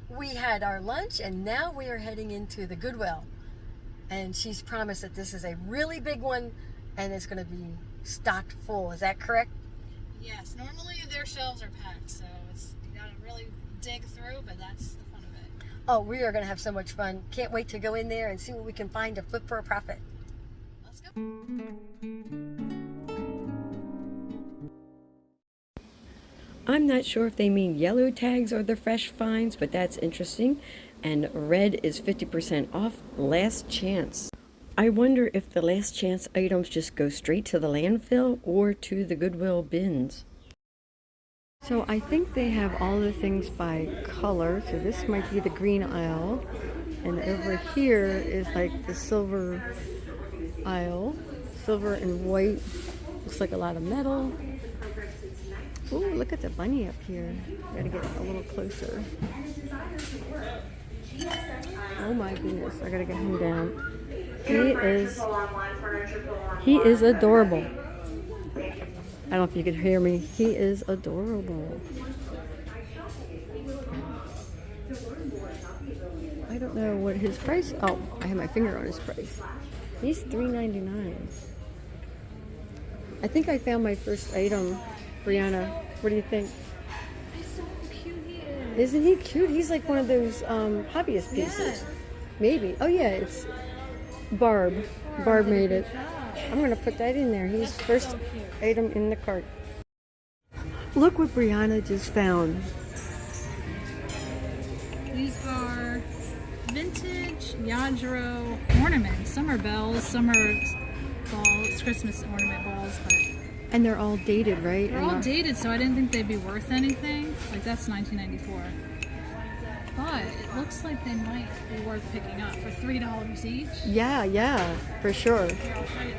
We had our lunch and now we are heading into the Goodwill. And she's promised that this is a really big one and it's going to be stocked full. Is that correct? Yes, normally their shelves are packed, so you gotta really dig through, but that's the fun of it. Oh, we are going to have so much fun. Can't wait to go in there and see what we can find to flip for a profit. Let's go. I'm not sure if they mean yellow tags or the fresh finds, but that's interesting. And red is 50% off, last chance. I wonder if the last chance items just go straight to the landfill or to the Goodwill bins. So I think they have all the things by color. So this might be the green aisle. And over here is like the silver aisle. Silver and white. Looks like a lot of metal. Oh, look at the bunny up here. Gotta get a little closer. Oh my goodness, I gotta get him down. He is adorable. I don't know if you could hear me. He is adorable. I don't know what his price. Oh, I have my finger on his price. He's $3.99. I think I found my first item. Brianna, what do you think? So cute he is. Isn't he cute? He's like one of those hobbyist pieces. Yeah. Maybe. Oh yeah, it's Barb. Barb made it. I'm gonna put that in there. He's first So cute. item in the cart. Look what Brianna just found. These are vintage Yadro ornaments. Some are bells, some are balls, Christmas ornament balls, but And they're all dated, right? they're all dated, so I didn't think they'd be worth anything. Like that's 1994. But it looks like they might be worth picking up for $3 each. Yeah, for sure. Here, I'll show you.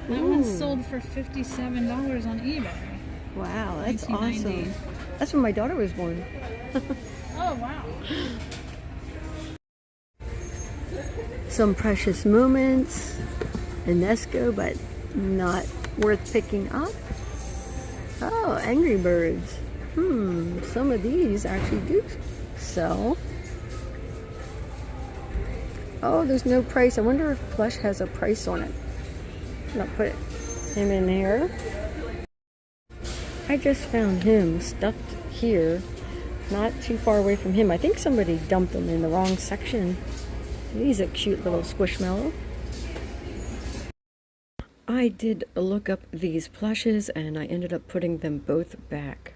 That one sold for $57 on eBay. Wow, that's 1990. awesome. That's when my daughter was born. Oh wow. Some precious moments, Unesco, but not worth picking up. Oh, Angry Birds. Some of these actually do sell. Oh, there's no price. I wonder if Plush has a price on it. I'll put him in here. I just found him stuffed here, not too far away from him. I think somebody dumped him in the wrong section. He's a cute little squishmallow. I did look up these plushes and I ended up putting them both back.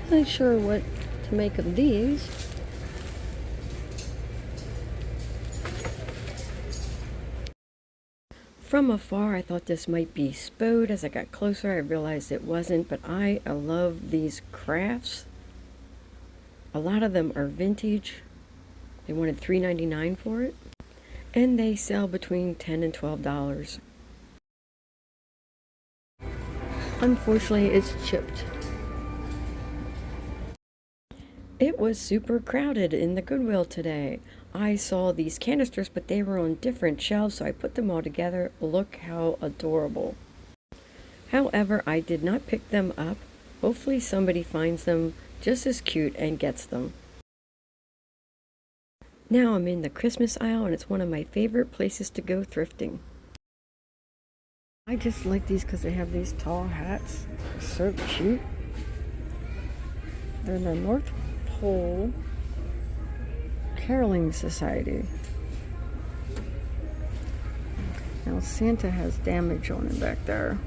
Not sure what to make of these. From afar, I thought this might be Spode. As I got closer, I realized it wasn't, but I love these crafts. A lot of them are vintage. They wanted $3.99 for it, and they sell between $10 and $12. Unfortunately, it's chipped. It was super crowded in the Goodwill today. I saw these canisters, but they were on different shelves, so I put them all together. Look how adorable. However, I did not pick them up. Hopefully somebody finds them just as cute and gets them. Now I'm in the Christmas aisle, and it's one of my favorite places to go thrifting. I just like these because they have these tall hats. So cute. They're the North Pole Caroling Society. Now Santa has damage on him back there.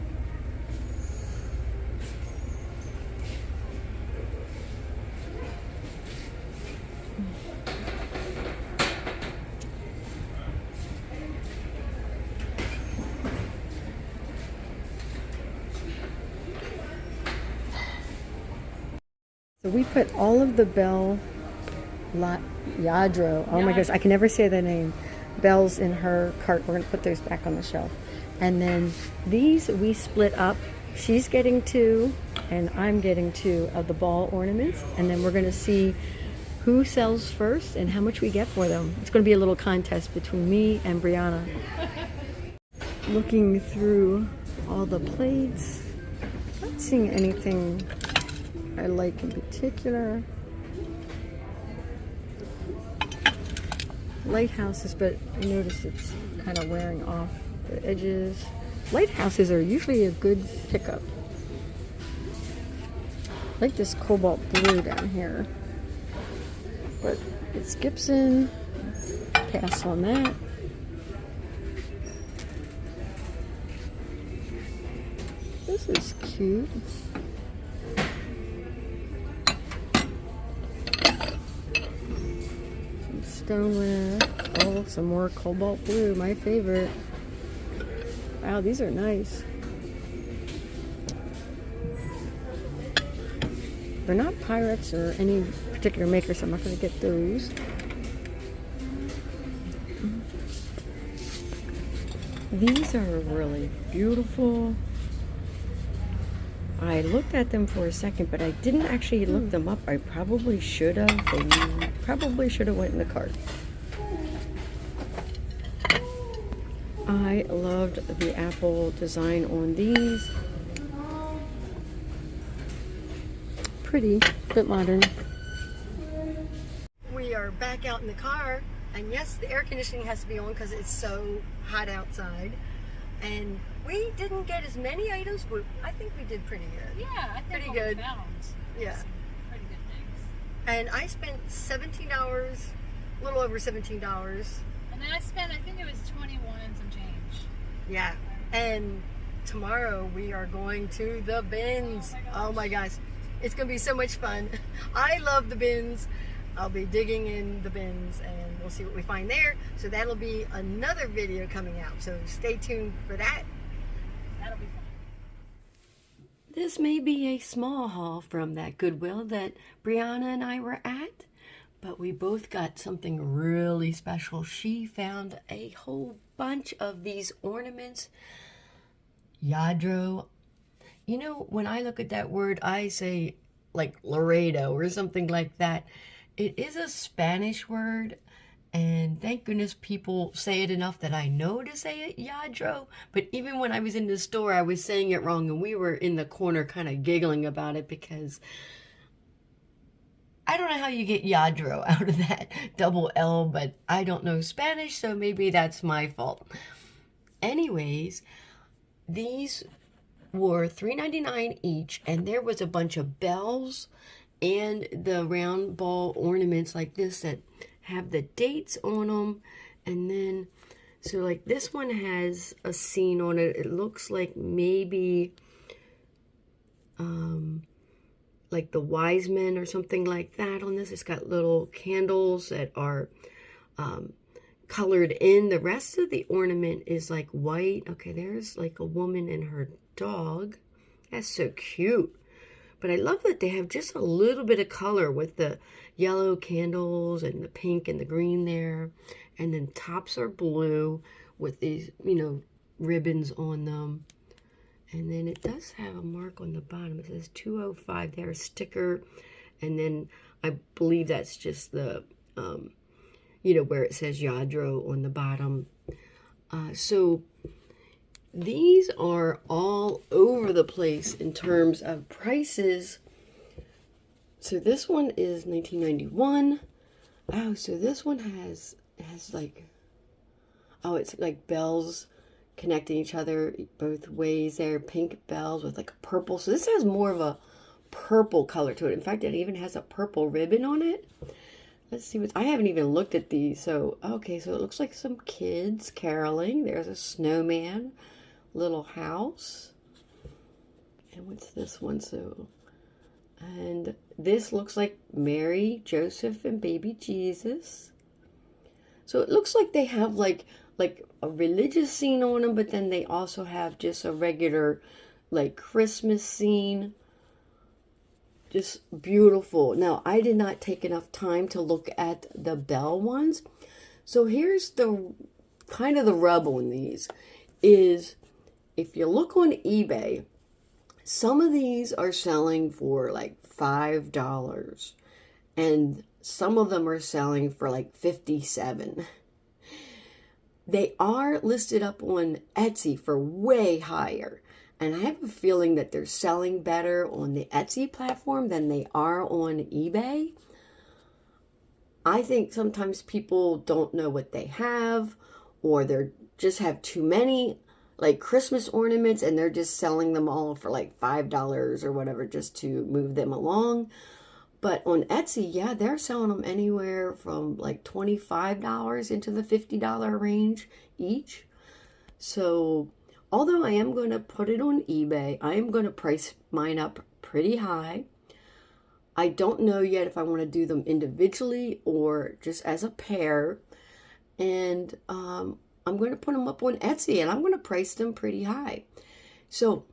So we put all of the Bell Yadro, oh my gosh, I can never say the name, bells in her cart. We're going to put those back on the shelf. And then these we split up. She's getting 2 and I'm getting 2 of the ball ornaments. And then we're going to see who sells first and how much we get for them. It's going to be a little contest between me and Brianna. looking through all the plates, not seeing anything I like in particular. Lighthouses, but I notice it's kind of wearing off the edges. Lighthouses are usually a good pickup. I like this cobalt blue down here, but it's Gibson. Pass on that. This is cute. Some stoneware. Oh, some more cobalt blue, my favorite. Wow, these are nice. They're not Pyrex or any particular maker, so I'm not going to get those. These are really beautiful. I looked at them for a second, but I didn't actually look them up. I probably should have. They probably should have went in the cart. I loved the apple design on these. Pretty, but modern. We are back out in the car, and yes, the air conditioning has to be on because it's so hot outside. And we didn't get as many items, but I think we did pretty good. Yeah, I think pretty what good. We found Yeah, some pretty good things. and I spent $17, a little over $17. And then I spent, I think it was 21 and some change. Yeah, and tomorrow we are going to the bins. Oh my gosh, it's gonna be so much fun. I love the bins. I'll be digging in the bins and we'll see what we find there. So that'll be another video coming out. So stay tuned for that. That'll be fun. This may be a small haul from that Goodwill that Brianna and I were at, but we both got something really special. She found a whole bunch of these ornaments. Yadro. You know, when I look at that word, I say like Laredo or something like that. It is a Spanish word, and thank goodness people say it enough that I know to say it, Yadro. But even when I was in the store, I was saying it wrong, and we were in the corner kind of giggling about it because I don't know how you get Yadro out of that double L, but I don't know Spanish, so maybe that's my fault. Anyways, these were $3.99 each, and there was a bunch of bells and the round ball ornaments like this that have the dates on them. And then, so like this one has a scene on it. It looks like maybe like the wise men or something like that on this. It's got little candles that are colored in. The rest of the ornament is like white. Okay, there's like a woman and her dog. That's so cute. But I love that they have just a little bit of color with the yellow candles and the pink and the green there. And then tops are blue with these, you know, ribbons on them. And then it does have a mark on the bottom. It says 205 there, a sticker. And then I believe that's just the, you know, where it says Yadro on the bottom. So these are all over the place in terms of prices. So this one is $19.91. Oh, so this one has like, oh, it's like bells connecting each other both ways there. Pink bells with like a purple. So this has more of a purple color to it. In fact, it even has a purple ribbon on it. Let's see what, I haven't even looked at these. So, okay, so it looks like some kids caroling. There's a snowman. Little house. And what's this one? So, and this looks like Mary, Joseph, and baby Jesus. So it looks like they have like a religious scene on them, but then they also have just a regular like Christmas scene. Just beautiful. Now, I did not take enough time to look at the bell ones. So here's the kind of the rub on these is, if you look on eBay, some of these are selling for like $5 and some of them are selling for like $57. They are listed up on Etsy for way higher. And I have a feeling that they're selling better on the Etsy platform than they are on eBay. I think sometimes people don't know what they have, or they're just have too many like Christmas ornaments and they're just selling them all for like $5 or whatever just to move them along. But on Etsy, yeah, they're selling them anywhere from like $25 into the $50 range each. So although I am going to put it on eBay, I am going to price mine up pretty high. I don't know yet if I want to do them individually or just as a pair. And I'm going to put them up on Etsy and I'm going to price them pretty high. So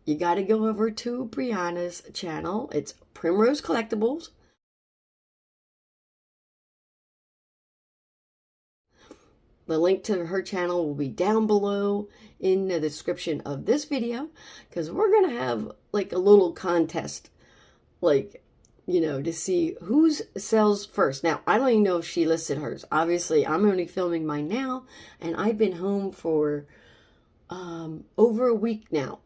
you got to go over to Brianna's channel. It's Primrose Collectibles. The link to her channel will be down below in the description of this video, because we're going to have like a little contest, like, you know, to see whose sells first. Now, I don't even know if she listed hers. Obviously, I'm only filming mine now, and I've been home for over a week now.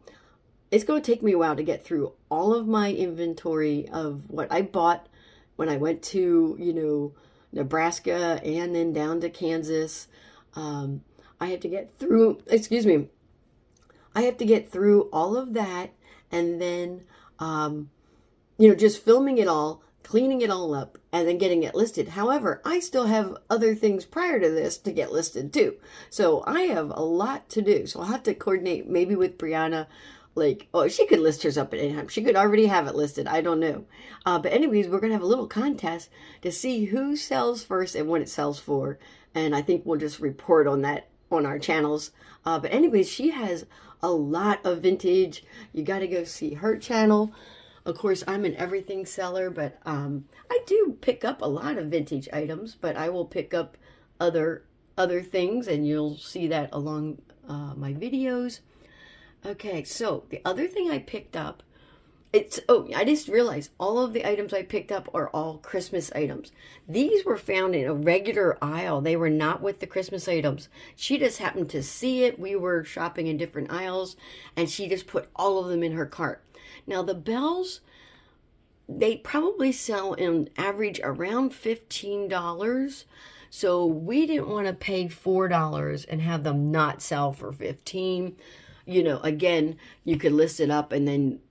It's going to take me a while to get through all of my inventory of what I bought when I went to, you know, Nebraska and then down to Kansas. I have to get through, I have to get through all of that, and then, you know, just filming it all, cleaning it all up, and then getting it listed. However, I still have other things prior to this to get listed too. So I have a lot to do. So I'll have to coordinate maybe with Brianna. Like, oh, she could list hers up at any time. She could already have it listed. I don't know. But anyways, we're going to have a little contest to see who sells first and what it sells for. And I think we'll just report on that on our channels. But anyways, she has a lot of vintage. You got to go see her channel. Of course, I'm an everything seller, but I do pick up a lot of vintage items. But I will pick up other things, and you'll see that along my videos. Okay, so the other thing I picked up, I just realized all of the items I picked up are all Christmas items. These were found in a regular aisle. They were not with the Christmas items. She just happened to see it. We were shopping in different aisles, and she just put all of them in her cart. Now, the bells, they probably sell on average around $15. So we didn't want to pay $4 and have them not sell for $15. You know, again, you could list it up and then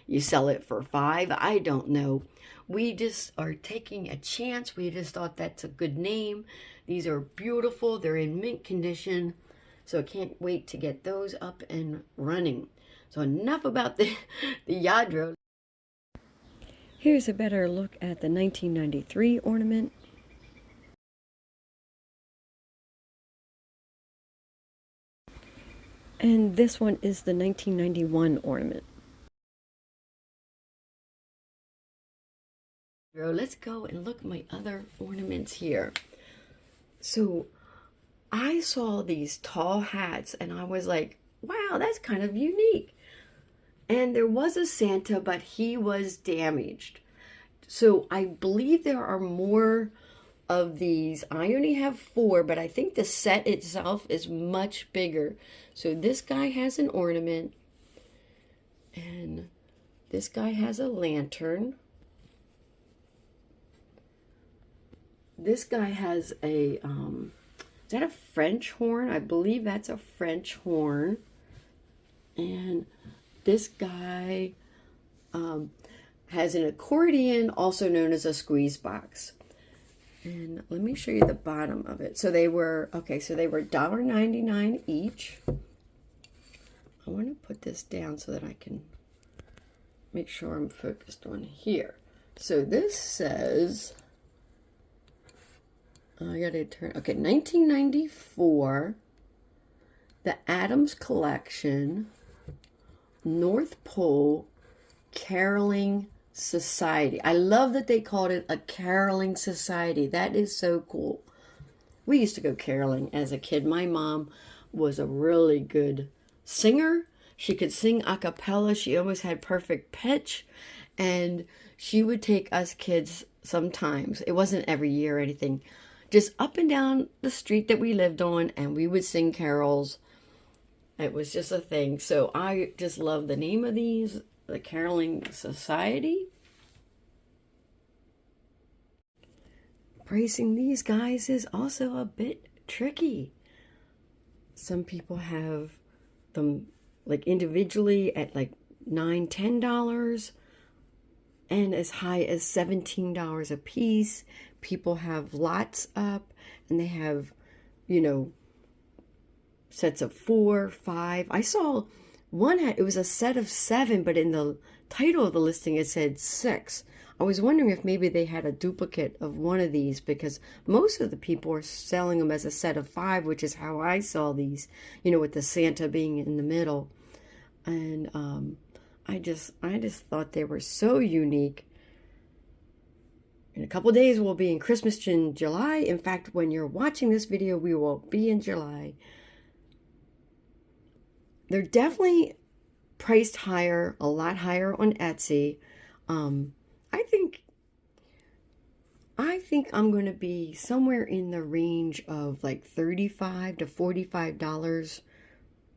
you sell it for $5. I don't know. We just are taking a chance. We just thought that's a good name. These are beautiful. They're in mint condition. So I can't wait to get those up and running. So enough about the Yadro. Here's a better look at the 1993 ornament. And this one is the 1991 ornament. Let's go and look at my other ornaments here. So I saw these tall hats and I was like, wow, that's kind of unique. And there was a Santa, but he was damaged. So I believe there are more of these. I only have 4, but I think the set itself is much bigger. So this guy has an ornament, and this guy has a lantern. This guy has a, is that a French horn? I believe that's a French horn. And this guy has an accordion, also known as a squeeze box. And let me show you the bottom of it. So they were, okay, so they were $1.99 each. I want to put this down so that I can make sure I'm focused on here. So this says, I gotta turn, okay, 1994, the Adams Collection, North Pole Caroling Society. I love that they called it a caroling society. That is so cool. We used to go caroling as a kid. My mom was a really good singer. She could sing a cappella. She almost had perfect pitch. And she would take us kids sometimes, it wasn't every year or anything, just up and down the street that we lived on, and we would sing carols. It was just a thing. So I just love the name of these, the Caroling Society. Pricing these guys is also a bit tricky. Some people have them like individually at like $9, $10 and as high as $17 a piece. People have lots up, and they have, you know, sets of 4, 5. I saw one it was a set of 7, but in the title of the listing it said 6. I was wondering if maybe they had a duplicate of one of these, because most of the people are selling them as a set of 5, which is how I saw these, you know, with the Santa being in the middle. And I just thought they were so unique. In a couple of days, we'll be in Christmas in July. In fact, when you're watching this video, we will be in July. They're definitely priced higher, a lot higher on Etsy. I think I'm going to be somewhere in the range of like $35 to $45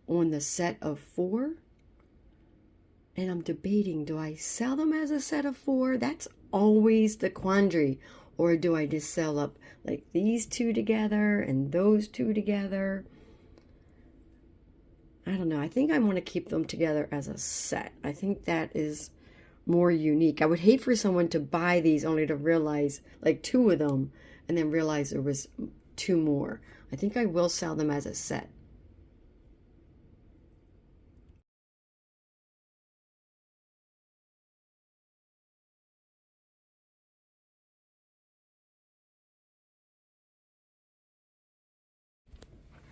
on the set of 4. And I'm debating, do I sell them as a set of 4? That's always the quandary. Or do I just sell up like these 2 together and those 2 together? I don't know. I think I want to keep them together as a set. I think that is more unique. I would hate for someone to buy these only to realize like 2 of them and then realize there was 2 more. I think I will sell them as a set.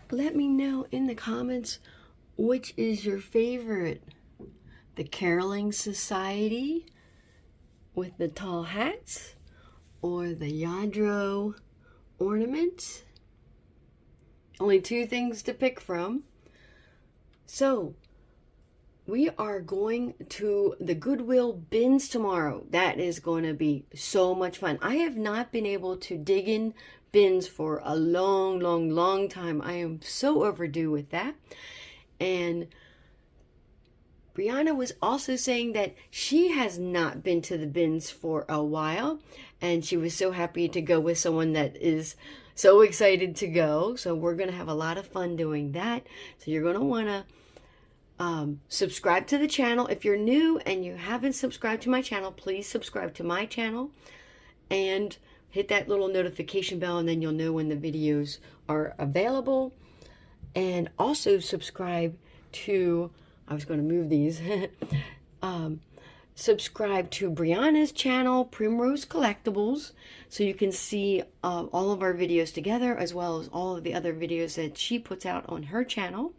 Let me know in the comments, which is your favorite? The Caroling Society with the tall hats, or the Yadro ornament? Only 2 things to pick from. So, we are going to the Goodwill bins tomorrow. That is going to be so much fun. I have not been able to dig in bins for a long time. I am so overdue with that. And Brianna was also saying that she has not been to the bins for a while, and she was so happy to go with someone that is so excited to go. So we're going to have a lot of fun doing that. So you're going to want to subscribe to the channel. If you're new and you haven't subscribed to my channel, please subscribe to my channel and hit that little notification bell, and then you'll know when the videos are available. And also subscribe to, I was going to move these, subscribe to Brianna's channel, Primrose Collectibles, so you can see all of our videos together, as well as all of the other videos that she puts out on her channel.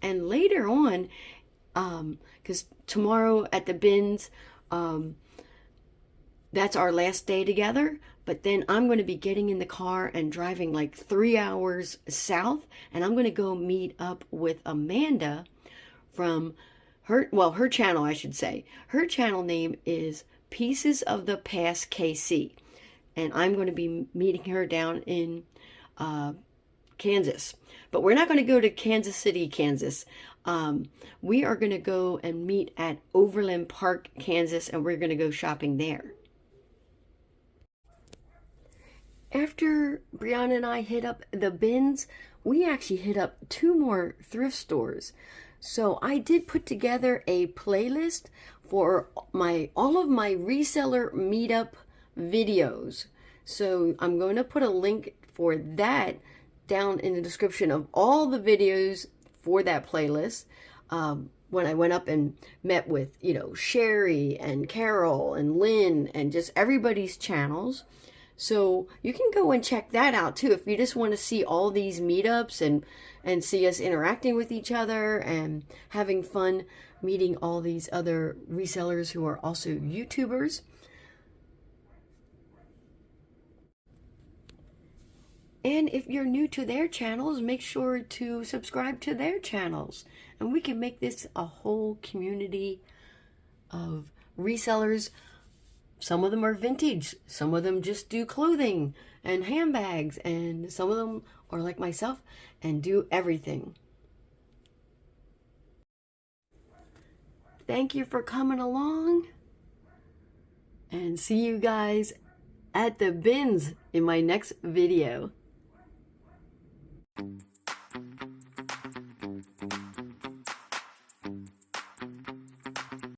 And later on, because tomorrow at the bins, that's our last day together. But then I'm going to be getting in the car and driving like 3 hours south. And I'm going to go meet up with Amanda from her channel, I should say. Her channel name is Pieces of the Past KC. And I'm going to be meeting her down in Kansas. But we're not going to go to Kansas City, Kansas. We are going to go and meet at Overland Park, Kansas, and we're going to go shopping there. After Brianna and I hit up the bins, we actually hit up 2 more thrift stores. So I did put together a playlist for all of my reseller meetup videos. So I'm going to put a link for that down in the description of all the videos for that playlist. When I went up and met with, you know, Sherry and Carol and Lynn and just everybody's channels. So you can go and check that out too if you just want to see all these meetups and see us interacting with each other and having fun meeting all these other resellers who are also YouTubers. And if you're new to their channels, make sure to subscribe to their channels. And we can make this a whole community of resellers Some of them are vintage. Some of them just do clothing and handbags. And some of them are like myself and do everything. Thank you for coming along. And see you guys at the bins in my next video.